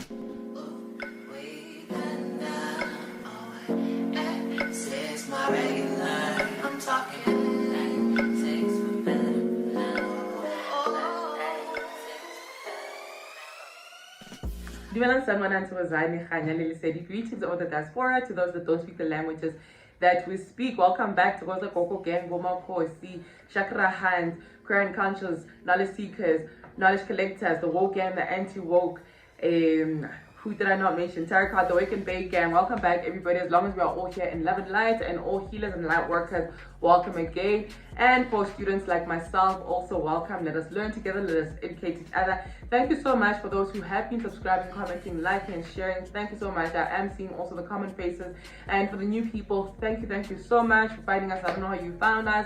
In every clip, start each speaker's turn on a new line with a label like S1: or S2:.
S1: Greetings over the diaspora to those that don't speak the languages that we speak. Welcome back to Goza Koko Gang, Goma Kosi, Chakra Hands, Queer Conscious, Knowledge Seekers, Knowledge Collectors, the Woke Gang, the Anti-Woke, who did I not mention? Tarot Card, the Wake and Bake Gang. Welcome back, everybody. As long as we are all here in love and light, and all healers and light workers, welcome again. And for students like myself, also welcome. Let us learn together. Let us educate each other. Thank you so much for those who have been subscribing, commenting, liking, and sharing. Thank you so much. I am seeing also the common faces. And for the new people, thank you so much for finding us. I don't know how you found us.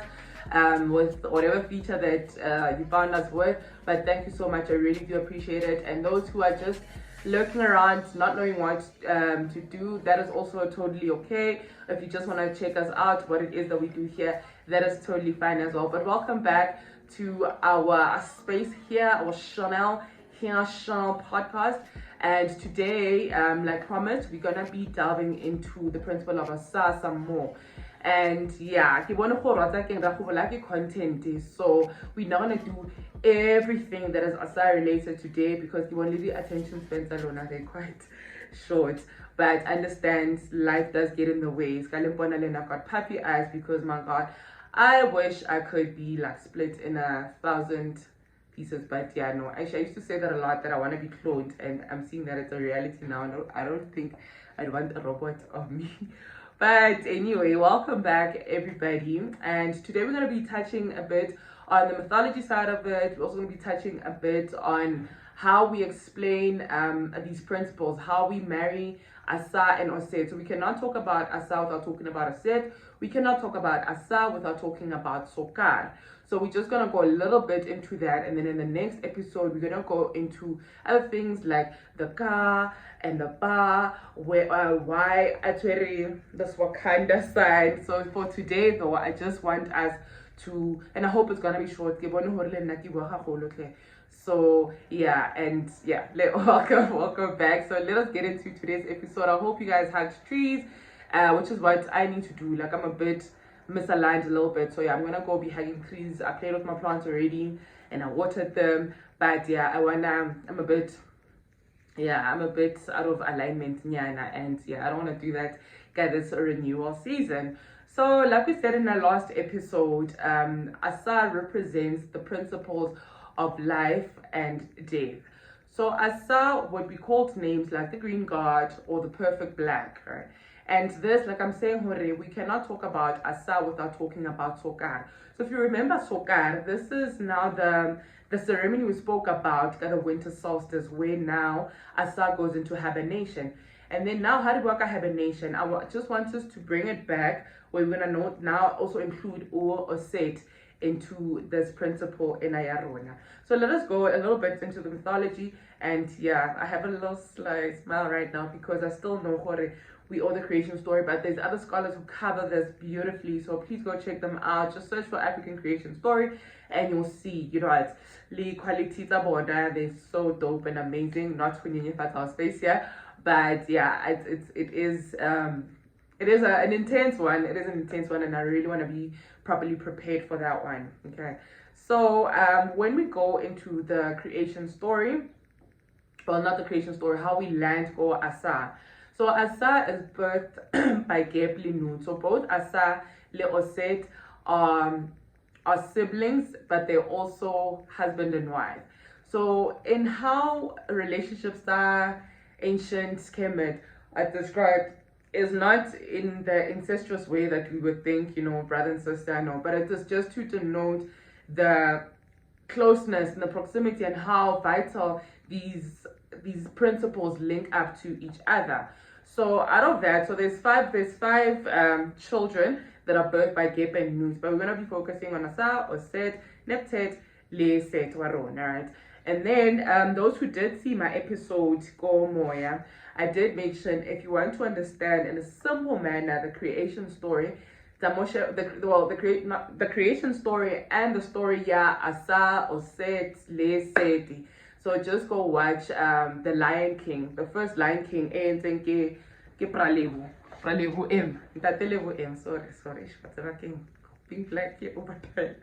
S1: With whatever feature that you found us with, but thank you so much. I really do appreciate it. And those who are just lurking around, not knowing what to do, that is also totally okay. If you just want to check us out, what it is that we do here, that is totally fine as well. But welcome back to our space here, our channel podcast. And today, like promised, we're gonna be delving into the principle of Asar some more. And yeah, content, so we're not gonna do everything that is Asar related today because the only attention spans alone are quite short. But understand life does get in the way. I've got puppy eyes because my God, I wish I could be like split in 1,000 pieces. But yeah, no, actually I used to say that a lot, that I want to be cloned, and I'm seeing that it's a reality now. No, I don't think I'd want a robot of me. But anyway, welcome back everybody, and today we're going to be touching a bit on the mythology side of it. We're also going to be touching a bit on how we explain these principles, how we marry Asar and Auset. So we cannot talk about Asar without talking about Auset. We cannot talk about Asar without talking about Sokar. So we're just going to go a little bit into that, and then in the next episode we're going to go into other things like the ka and the ba, where why actually this Wakanda side. So for today though, I just want us to, and I hope it's gonna be short. So yeah, and yeah, welcome back. So let us get into today's episode. I hope you guys hugged trees, which is what I need to do. Like I'm a bit misaligned a little bit, so yeah, I'm gonna go be hugging trees. I played with my plants already and I watered them, but yeah, I'm a bit out of alignment, and yeah, I don't want to do that, guys. It's a renewal season. So like we said in our last episode, Asar represents the principles of life and death. So Asar would be called names like the green god or the perfect black, right? And this, like I'm saying, Hare, we cannot talk about Asar without talking about Sokar. So if you remember Sokar, this is now the ceremony we spoke about, the winter solstice, where now Asar goes into hibernation. And then now, how do we work a hibernation? I just want us to bring it back, where we're going to now also include or set into this principle in Ayarona. So let us go a little bit into the mythology. And yeah, I have a little smile right now because I still know Hore, we owe the creation story, but there's other scholars who cover this beautifully. So please go check them out. Just search for African creation story and you'll see, it's the qualities of order. They're so dope and amazing. Not our space here, but yeah, it is an intense one. It is an intense one, and I really want to be properly prepared for that one. Okay, so when we go into the creation story, well, not the creation story, how we land go Asar. So Asar is birthed by Geblinun. So both Asar and Auset are siblings, but they're also husband and wife. So in how relationships are ancient Kemet are described is not in the incestuous way that we would think, brother and sister, no, but it is just to denote the closeness and the proximity and how vital these principles link up to each other. So out of that, so there's five children that are birthed by Gep and Nut, but we're going to be focusing on Asar, Auset, NebtHet, Set, Waron, right? And then those who did see my episode Go Moya, I did mention, if you want to understand in a simple manner the creation story, the creation story and the story Asar, Auset, Seti. So just go watch The Lion King, the first Lion King. Ke Pralebu M. Ntatelebo M. Sorry. Being black here over time.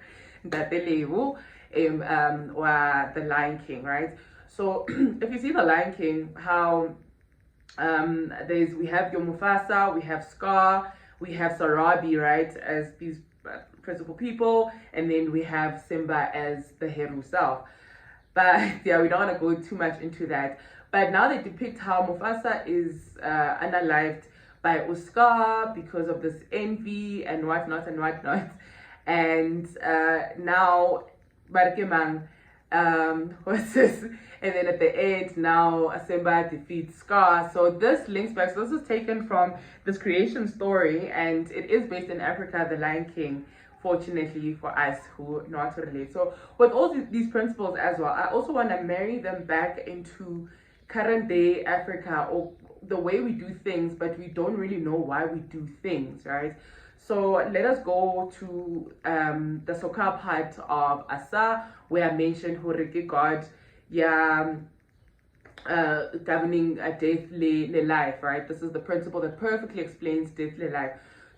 S1: Ntatelebo M. The Lion King, right? So if you see The Lion King, how we have your Mufasa, we have Scar, we have Sarabi, right, as these principal people, and then we have Simba as the Hare self. But yeah, we don't want to go too much into that. But now they depict how Mufasa is unalived by Oscar because of this envy and whatnot. And now Barkemang, what's this? And then at the end, now Simba defeats Scar. So this links back. So this is taken from this creation story, and it is based in Africa, The Lion King, fortunately for us who know how to relate. So with all these principles as well, I also want to marry them back into current day Africa, or the way we do things, but we don't really know why we do things, right? So let us go to the Sokar part of Asar, where I mentioned Hare God, governing a death le life, right? This is the principle that perfectly explains death le life.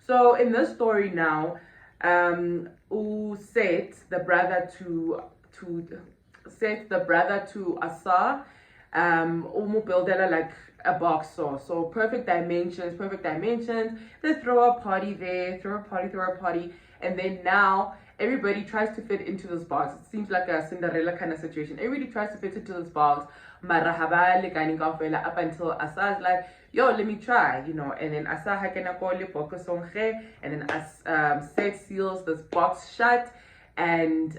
S1: So in this story now, Auset, the brother to Asar, builded like a box, so perfect dimensions. They throw a party there, throw a party, and then now everybody tries to fit into this box. It seems like a Cinderella kind of situation. Everybody tries to fit into this box, up until Asar's like, yo, let me try, and then Asar hakena ko le box and then Set seals this box shut, and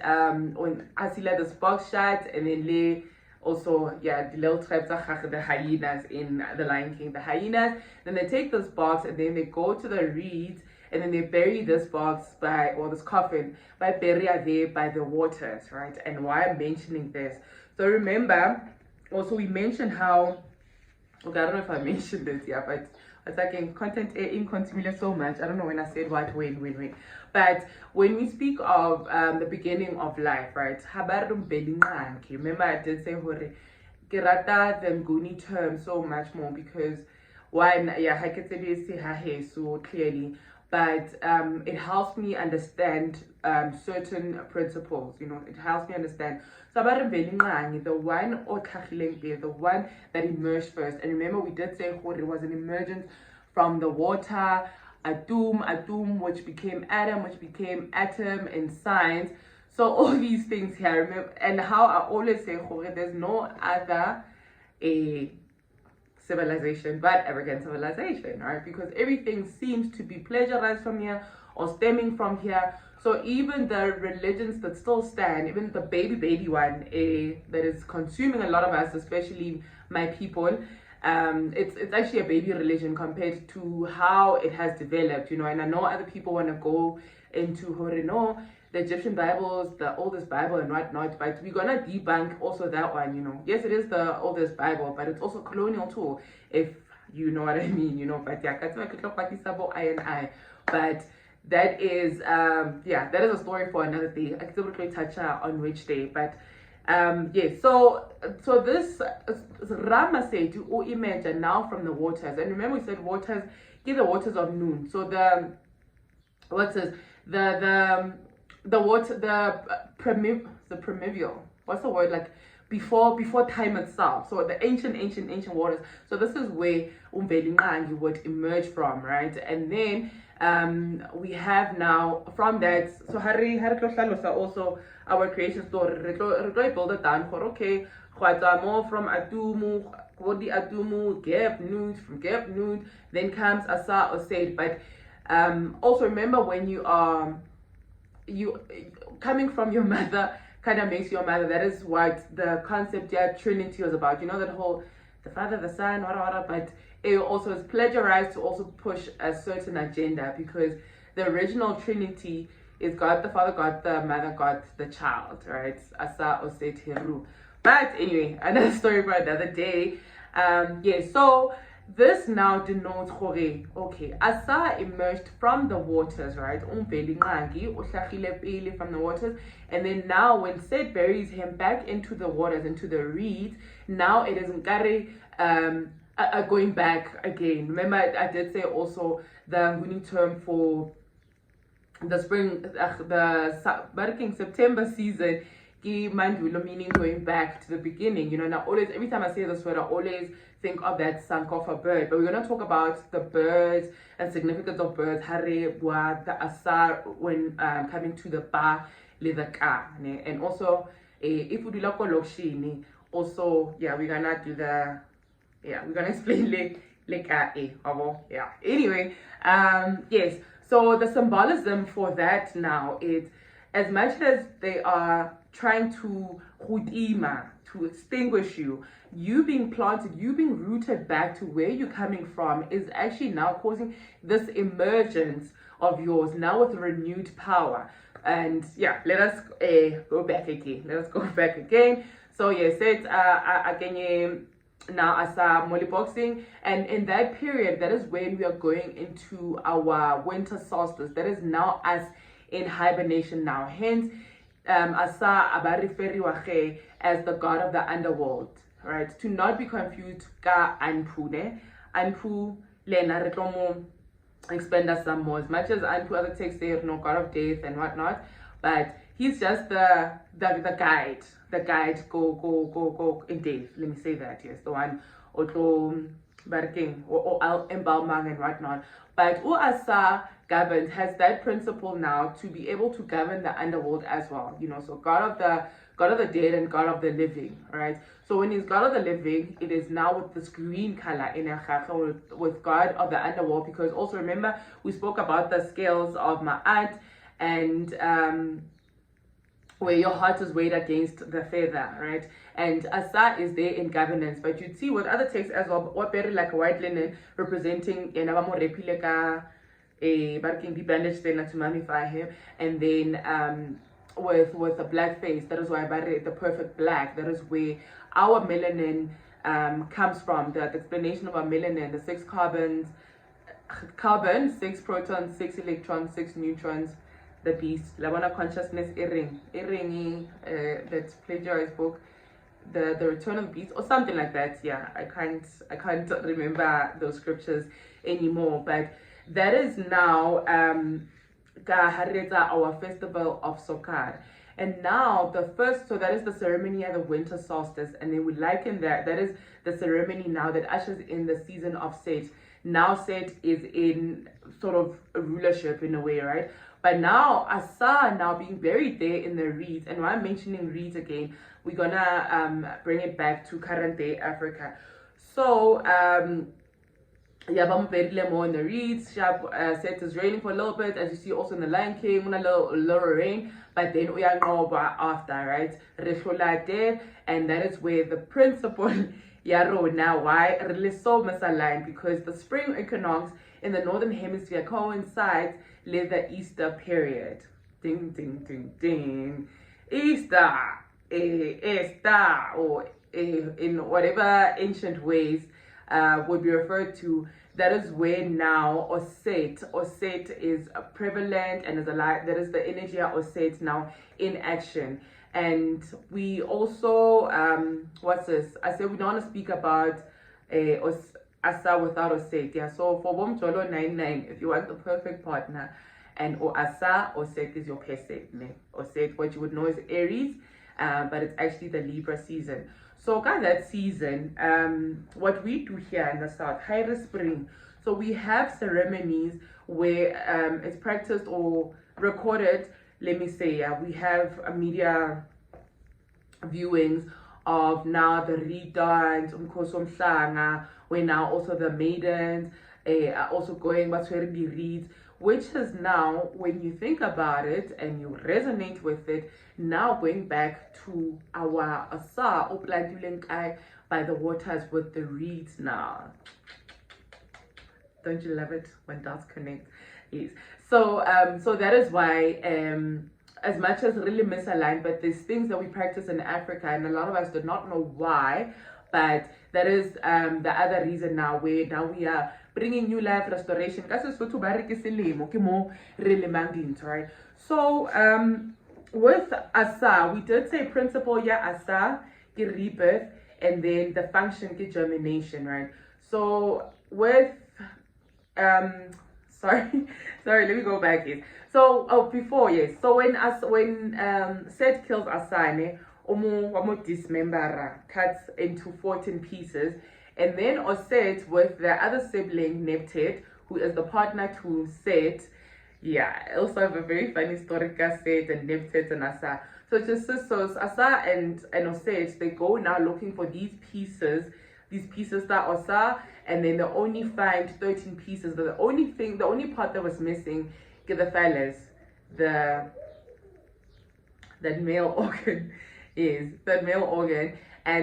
S1: when Asila this box shut, and then also, the little tribes are the hyenas in The Lion King, the hyenas. Then they take this box and then they go to the reeds, and then they bury this box this coffin by there by the waters, right? And why I'm mentioning this. So remember, also we mentioned how, okay, I don't know if I mentioned this, but it's like in content incontinuous so much. I don't know when I said what, when. But when we speak of the beginning of life, right? Mvelinqangi. Remember, I did say Hare. Kirata the Nguni term so much more because one, so clearly, but it helps me understand certain principles. It helps me understand. So about Mvelinqangi, the one the one that emerged first. And remember, we did say Hare was an emergence from the water. Atum, which became Adam, which became atom in science. So all these things here, remember, and how I always say, there's no other civilization but African civilization, right? Because everything seems to be plagiarized from here or stemming from here. So even the religions that still stand, even the baby one that is consuming a lot of us, especially my people, it's actually a baby religion compared to how it has developed, and I know other people want to go into the Egyptian Bibles, the oldest Bible and whatnot, but we're gonna debunk also that one. Yes, it is the oldest Bible, but it's also colonial too, if you know what I mean, but but that is that is a story for another day. I could really touch on which day, but so this Ramasedi or imagine now from the waters, and remember we said waters, give the waters of noon. So the water, the primeval, what's the word, like before time itself. So the ancient waters. So this is where Mvelinqangi would emerge from, right? And then we have now from that, so Hare also our creation story, we build it down for okay, more from Atumu, Gap Nude, from Gap Nude, then comes Asar Auset. But also remember, when you are coming from your mother kind of makes your mother. That is what the concept Trinity was about. That whole the Father, the Son, but it also is plagiarized to also push a certain agenda, because the original Trinity is God the Father, God the Mother, God the Child, right? Asar Auset Heru. But anyway, another story for another day. So this now denotes okay, Asar emerged from the waters, right? Mvelinqangi uhlagile pele from the waters, and then now when Set buries him back into the waters, into the reeds, now it is Nkare going back again. Remember, I did say also the Nguni term for the spring, the September season, mandulo, meaning going back to the beginning. You know, now always, every time I say this word, I always think of that Sankofa bird. But we're going to talk about the birds and significance of birds, Hare, the Asar, when coming to the Ba, the Ka. And also, if we do la kolokshini, also, yeah, we're going to do the, yeah, we're going to explain like yeah. Anyway, yes. So the symbolism for that now is, as much as they are trying to extinguish you being planted, you being rooted back to where you're coming from is actually now causing this emergence of yours now with renewed power. And yeah, let us go back again. So yes, it again now as molly boxing, and in that period, that is when we are going into our winter solstice. That is now us in hibernation now. Hence, Asa abariferiwache as the god of the underworld, right? To not be confused ka Anpu ne. Anpu lena retomo expand us some more. As much as Anpu other texts say no god of death and whatnot, but he's just the guide. The guide go in death. Let me say that, yes. The one auto barking or embalming and whatnot. But Asa governs, has that principle now to be able to govern the underworld as well. You know, so God of the dead and God of the living, right? So when he's God of the living, it is now with this green color in with God of the underworld, because also remember we spoke about the scales of Ma'at and where your heart is weighed against the feather, right? And Asa is there in governance, but you'd see with other texts as well, what better like a white linen representing a barking be bandaged then to mummify him, and then with a black face. That is why I bury the perfect black. That is where our melanin comes from. The explanation of our melanin, the 6 carbon, 6 protons, 6 electrons, 6 neutrons, the beast, Labana consciousness, Iringi, that plagiarized book, the return of the beast, or something like that. Yeah, I can't remember those scriptures anymore, but that is now our festival of Sokar. And now the first, so that is the ceremony at the winter solstice, and then we liken that is the ceremony now that ushers in the season of Set. Now Set is in sort of a rulership in a way, right? But now Asar now being buried there in the reeds, and why I'm mentioning reeds again, we're gonna bring it back to current day Africa. So yeah, but I'm more in the reeds. Set is raining for a little bit, as you see also in the Lion King, a little rain, but then we are after, right? There, and that is where the principle Yaro now why really so misaligned, because the spring equinox in the northern hemisphere coincides with the Easter period. Ding ding ding ding. Easter, or in whatever ancient ways would be referred to. That is where now Auset is prevalent and is alive. That is the energy of Auset now in action. And we also, what's this? I said we don't want to speak about Asa without Auset. Yeah, so for Wom Jolo 99, if you want the perfect partner, and or Asa, Auset is your person. Auset, what you would know is Aries, but it's actually the Libra season. So guys, that season, what we do here in the south, Hare spring. So we have ceremonies where it's practiced or recorded. Let me say, we have a media viewings of now the redance, where now also the maidens are also going where the reeds, which is now, when you think about it and you resonate with it, now going back to our Asar by the waters with the reeds now. Don't you love it when dots connect? Yes. So so that is why as much as really misaligned, but there's things that we practice in Africa, and a lot of us do not know why, But that is the other reason now, where now we are bringing new life restoration. Right? So with Asar, we did say principle, Asar, rebirth, and then the function, germination, right? So with sorry, let me go back here. So before, yes, so when Set kills Asane, Omo dismember, cuts into 14 pieces, and then Auset with the other sibling NebtHet, who is the partner to Set. Also have a very funny story, Set and NebtHet and Asar. So just so Asar and Auset, they go now looking for these pieces that Ausar, and then they only find 13 pieces. But the only part that was missing, get the phallus, that male organ and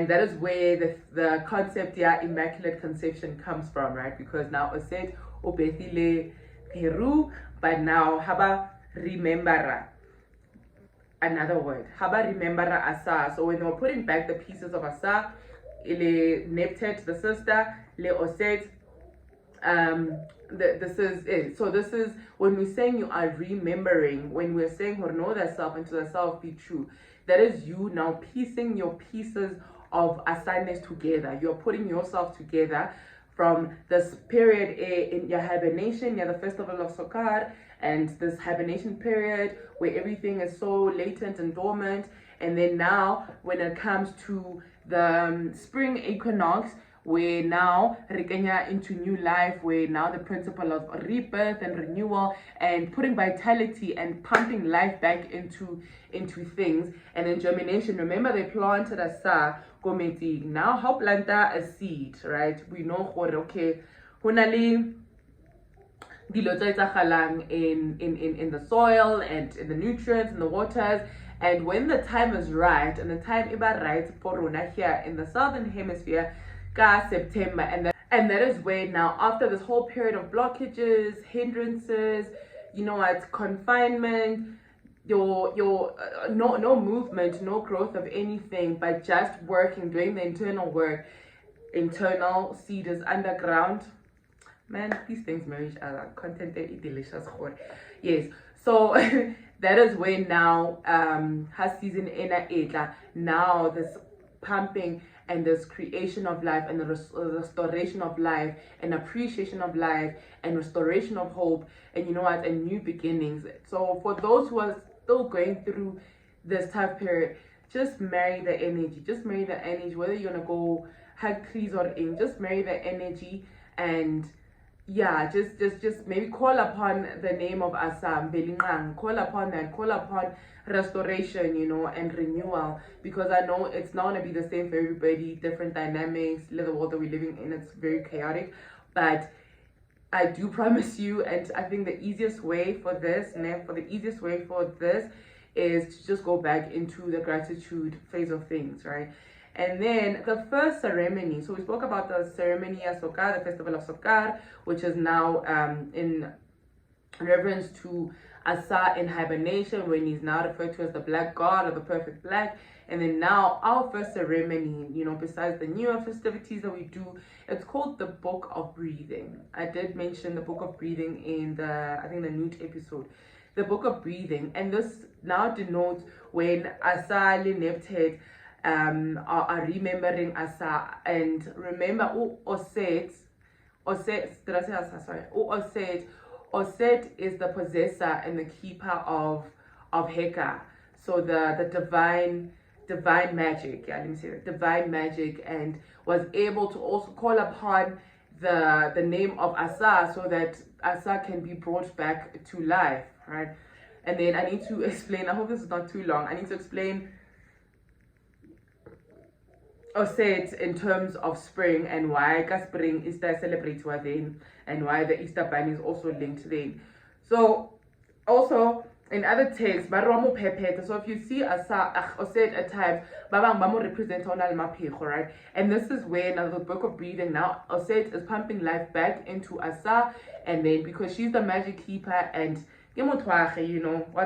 S1: that is where the concept immaculate conception comes from, right? Because now Auset obethile Peru, but now haba remembera, another word, haba remembera Asar. So when they were putting back the pieces of Asar, le NebtHet, the sister, le Auset, this is it. So this is when we're saying you are remembering, when we're saying know thyself and to thyself be true, that is you now piecing your pieces of assignments together. You're putting yourself together from this period in your hibernation, the festival of Sokar, and this hibernation period where everything is so latent and dormant. And then now when it comes to the spring equinox, where now Rekenya into new life, where now the principle of rebirth and renewal and putting vitality and pumping life back into things, and then germination. Remember, they planted a sa kometi. Now how planta a seed, right? We know okay, hunali in the soil and in the nutrients and the waters. And when the time is right, and the time is right for Rona here in the southern hemisphere, September, and that is where now, after this whole period of blockages, hindrances, confinement, your no movement, no growth of anything, but just working, doing the internal work. Internal seed is underground. Man, these things marriage are content delicious. Yes, so that is where now has season in now this pumping and this creation of life and the restoration of life and appreciation of life and restoration of hope and and new beginnings. So for those who are still going through this tough period, just marry the energy. Whether you're gonna go hug trees or in, just marry the energy, and just maybe call upon the name of Asar, Mvelinqangi, call upon restoration, and renewal, because I know it's not going to be the same for everybody, different dynamics, the world that we're living in, it's very chaotic, but I do promise you, and I think the easiest way for this is to just go back into the gratitude phase of things, right? And then the first ceremony, so we spoke about the ceremony of Sokar, the festival of Sokar, which is now in reference to Asar in hibernation, when he's now referred to as the black god or the perfect black. And then now our first ceremony, besides the newer festivities that we do, it's called the Book of Breathing. I did mention the Book of Breathing in the Newt episode. The Book of Breathing, and this now denotes when Asar NebtHet are remembering Asar. And remember, Auset is the possessor and the keeper of Heka, so the divine magic, divine magic, and was able to also call upon the name of Asar, so that Asar can be brought back to life, right? And then I need to explain, I hope this is not too long, I need to explain Auset in terms of spring, and why spring Easter celebrates then, and why the Easter bunny is also linked then. So also in other texts, so if you see Auset at times, represent right? And this is where now the Book of Breathing, now Auset is pumping life back into Asar, and then because she's the magic keeper, and what's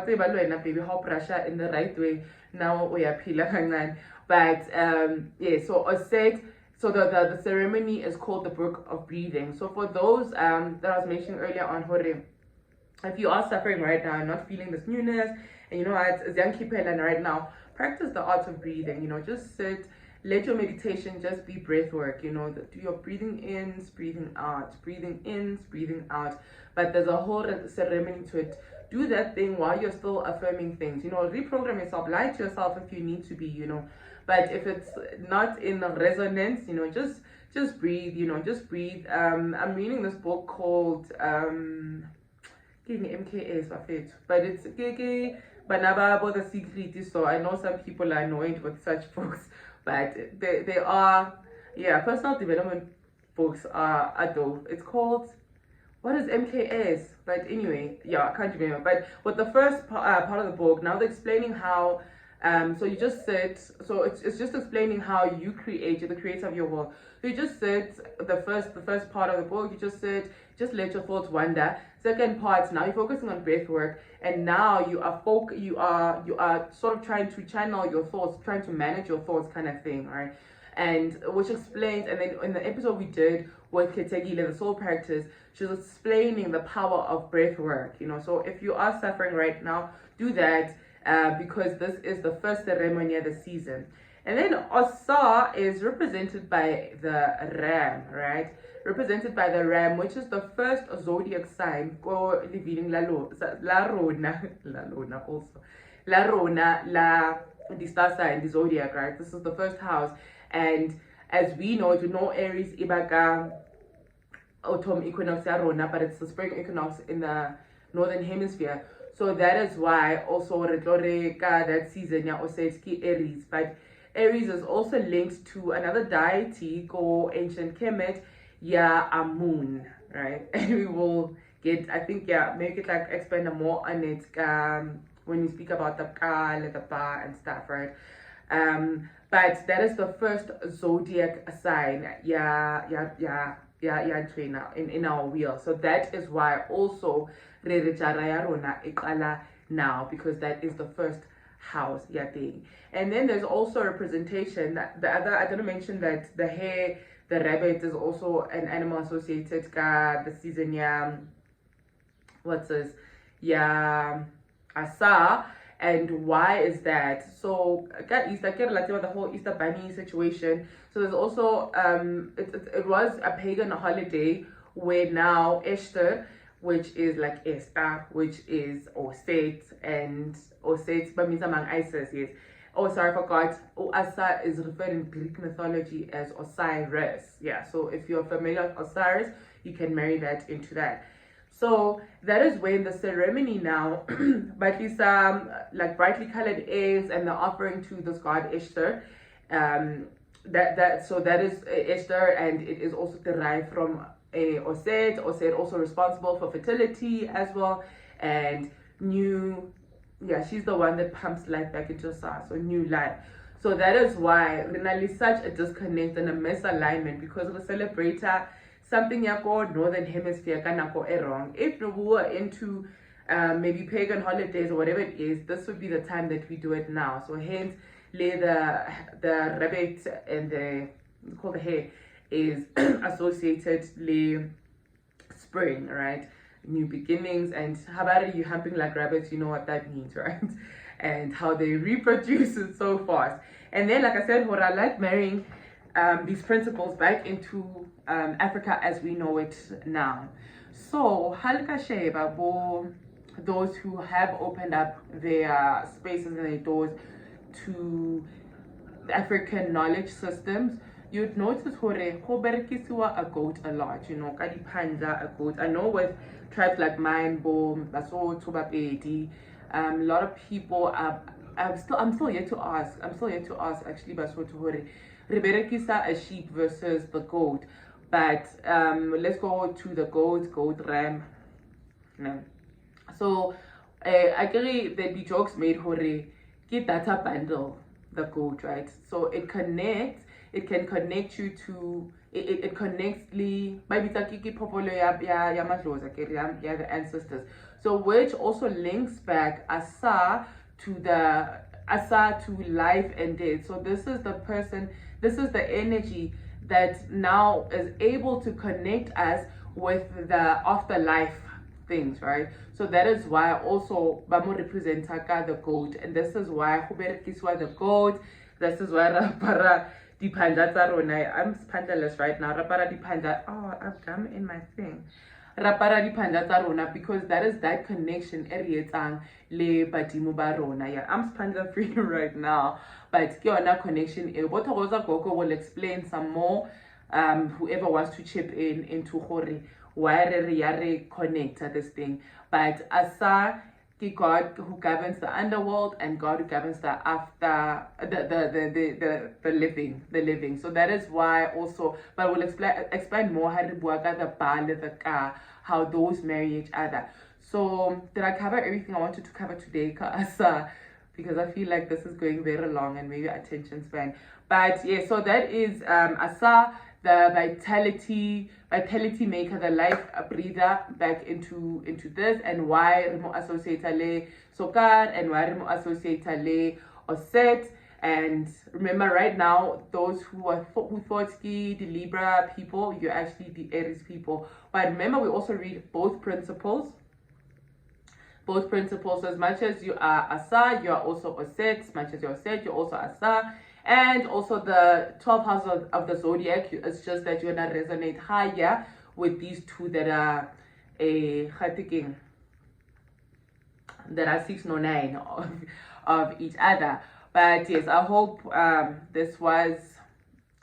S1: baby, how pressure in the right way now we are pila. But so Auset, so the ceremony is called the book of breathing. So for those that I was mentioning earlier on, Hare, if you are suffering right now and not feeling this newness, and you know it's young people and right now, practice the art of breathing. You know, just sit, let your meditation just be breath work. You know, do your breathing ins, breathing out, breathing ins, breathing out. But there's a whole ceremony to it. Do that thing while you're still affirming things. You know, reprogram yourself, lie to yourself if you need to be. You know, but if it's not in resonance, you know, just breathe. You know, just breathe. I'm reading this book called MKS, but it's Banaba the Secret. So I know some people are annoyed with such books, but they are, yeah, personal development books are dope. It's called, what is MKS? But anyway, yeah, I can't remember. But with the first part of the book, now they're explaining how, so you just sit, so it's just explaining how you create, you're the creator of your world. So you just sit, the first part of the book, you just sit, just let your thoughts wander. Second part, now you're focusing on breath work, and now you are sort of trying to channel your thoughts, trying to manage your thoughts, kind of thing, right? And which explains, and then in the episode we did with Ketegile, the soul practice, she was explaining the power of breath work. You know, so if you are suffering right now, do that, because this is the first ceremony of the season. And then Ausar is represented by the ram, right? Represented by the ram, which is the first zodiac sign. Go living la the star sign, the zodiac, right? This is the first house, and as we know Aries ibaka autumn equinox ya rona, but it's the spring equinox in the northern hemisphere. So that is why also that season ya Auset Aries, but Aries is also linked to another deity called ancient Kemet, ya Amun, right? And we will get, I think, yeah, maybe like expand more on it when we speak about the Kal, the Ba and stuff, right? But that is the first zodiac sign, in our wheel. So that is why also now, because that is the first house, thing. And then there's also a representation that the other, I didn't mention that the hare, the rabbit is also an animal associated the season, what's this, Asar. And why is that? So Easter, the whole Easter bunny situation. So there's also it was a pagan holiday where now Esther, which is like Esther, which is Auset, and Auset but means among Isis, yes. Oh, sorry, I forgot. Asar is referred in Greek mythology as Osiris. Yeah, so if you're familiar with Osiris, you can marry that into that. So that is when the ceremony now, but these like brightly colored eggs and the offering to this god Esther. So that is Esther, and it is also derived from Auset. Auset also responsible for fertility as well, and she's the one that pumps life back into Asar, so new life. So that is why Renali is such a disconnect and a misalignment, because the celebrator something called northern hemisphere kanako wrong. If we were into maybe pagan holidays or whatever it is, this would be the time that we do it now. So hence the rabbit and the hare is associated with spring, right? New beginnings. And habari, you humping like rabbits, you know what that means, right? And how they reproduce it so fast. And then, like I said, I like marrying these principles back into Africa as we know it now. So halka sheba bo those who have opened up their spaces and their doors to the African knowledge systems, you'd notice hore berekisiwa a goat a lot, you know, kadipanda a goat. I know with tribes like mine, Bo, Basotho, Bapedi, a lot of people I'm still yet to ask actually Basotho hore Reberekisa a sheep versus the goat. But let's go to the goat ram. No. So I agree there'd be jokes made hore get data bundle the goat, right? So it can connect you to it connects the ancestors. So which also links back Asar to life and death. So this is the person, this is the energy that now is able to connect us with the afterlife things, right? So that is why also Bamo represent the goat, and this is why the goat. This is why Rapara dipanja tsa rona. I'm spandaless right now. Rapara dipanja. Oh, I've gum in my thing. Rapara dipanja tsa rona, because that is that connection erietsang le badimo ba rona. Yeah, I'm spandal free right now, but ke yona connection. Bothogoza Gogo will explain some more. Whoever wants to chip in into Hore, why re connect this thing. But Asar, God who governs the underworld, and God who governs the after the living. So that is why also, but we'll explain more how the Bal, the Ka, how those marry each other. So did I cover everything I wanted to cover today, Asar? Because I feel like this is going very long and maybe attention span. But yeah, so that is Asar, the vitality maker, the life breather back into this, and why Remo associate le Sokar, and why Remo associate le Auset. And remember, right now, those who thought the Libra people, you're actually the Aries people. But remember, we also read both principles. So as much as you are Asar, you are also Auset. As much as you're Auset, you're also Asar. And also the 12 houses of the zodiac, it's just that you're gonna resonate higher with these two that are that are 6 or 9 of each other. But yes, I hope this was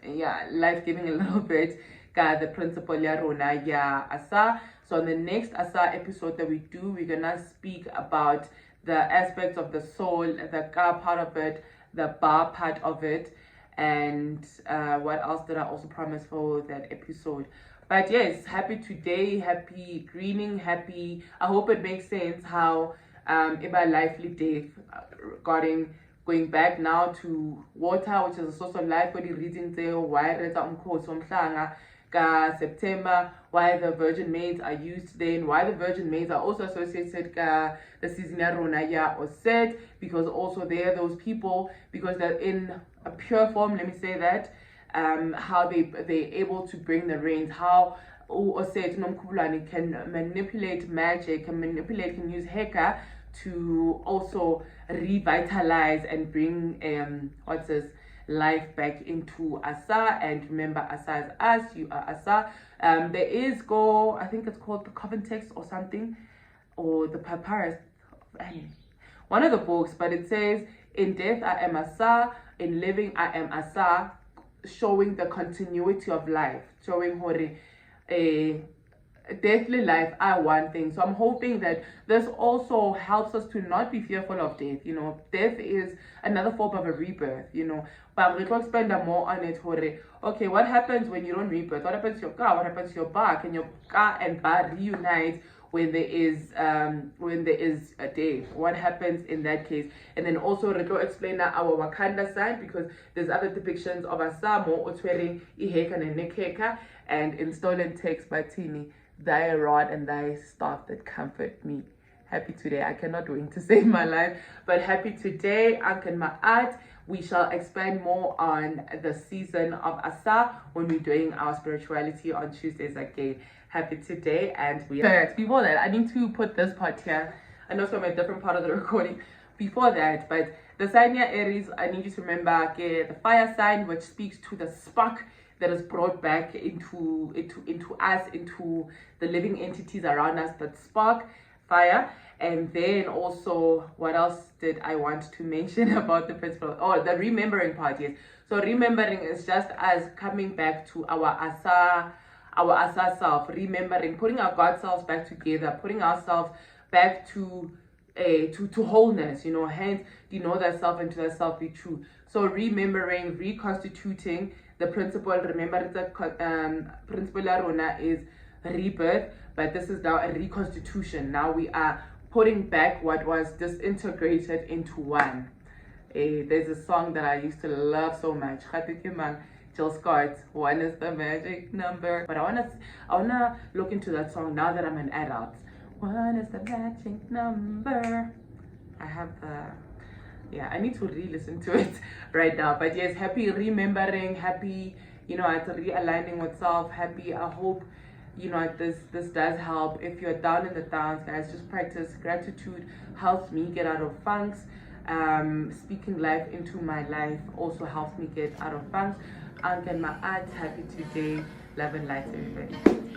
S1: life-giving a little bit. The principle ya rona ya Asar. So on the next Asar episode that we do, we're gonna speak about the aspects of the soul, the Ka part of it, the Ba part of it, and what else did I also promise for that episode. But yes, happy today, happy greening, happy. I hope it makes sense how in my lively death regarding going back now to water, which is a source of life for the reading there, why September, why the virgin maids are used then, why the virgin maids are also associated the season or said, because also they are those people, because they're in a pure form, let me say that, how they're able to bring the rains, how Auset can manipulate magic, can use Heka to also revitalize and bring life back into Asar. And remember, Asar is us, you are Asar. There is I think it's called the Coven Text or something, or the Papyrus, one of the books, but it says, in death I am Asar, in living I am Asar, showing the continuity of life, showing Hore a deathly life are one thing. So I'm hoping that this also helps us to not be fearful of death. Death is another form of a rebirth, but we will spend more on it. Okay, what happens when you don't rebirth? What happens to your car? What happens to your bar? Can your car and bar reunite when there is a death? What happens in that case? And then also Rico explain our Wakanda side, because there's other depictions of Asamo Otwering Iheka and Nekeka, and in stolen text by Tini, thy rod and thy staff that comfort me. Happy today. I cannot wait to save my life, but happy today. Uncle Ma'at. We shall expand more on the season of Asar when we're doing our spirituality on Tuesdays again. Happy today, and before that, I need to put this part here. I know it's from a different part of the recording before that, but the sign here, Aries, I need you to remember the fire sign, which speaks to the spark that is brought back into us, into the living entities around us, that spark, fire. And then also, what else did I want to mention about the principle? Oh, the remembering part, yes. So remembering is just as coming back to our Asar self, remembering, putting our God selves back together, putting ourselves back to wholeness, hence know thyself and to thyself be true. So remembering, reconstituting the principle. Remember, the principle Rona is rebirth, but this is now a reconstitution. Now we are putting back what was disintegrated into one. There's a song that I used to love so much. Jill Scott, one is the magic number. But I wanna look into that song now that I'm an adult. One is the magic number. I have I need to re-listen to it right now. But yes, happy remembering, happy you know, it's realigning with self. Happy. I hope, you know, this does help. If you're down in the downs, guys, just practice gratitude. Helps me get out of funks. Speaking life into my life also helps me get out of funks. And get my art. Happy today. Love and light, everybody.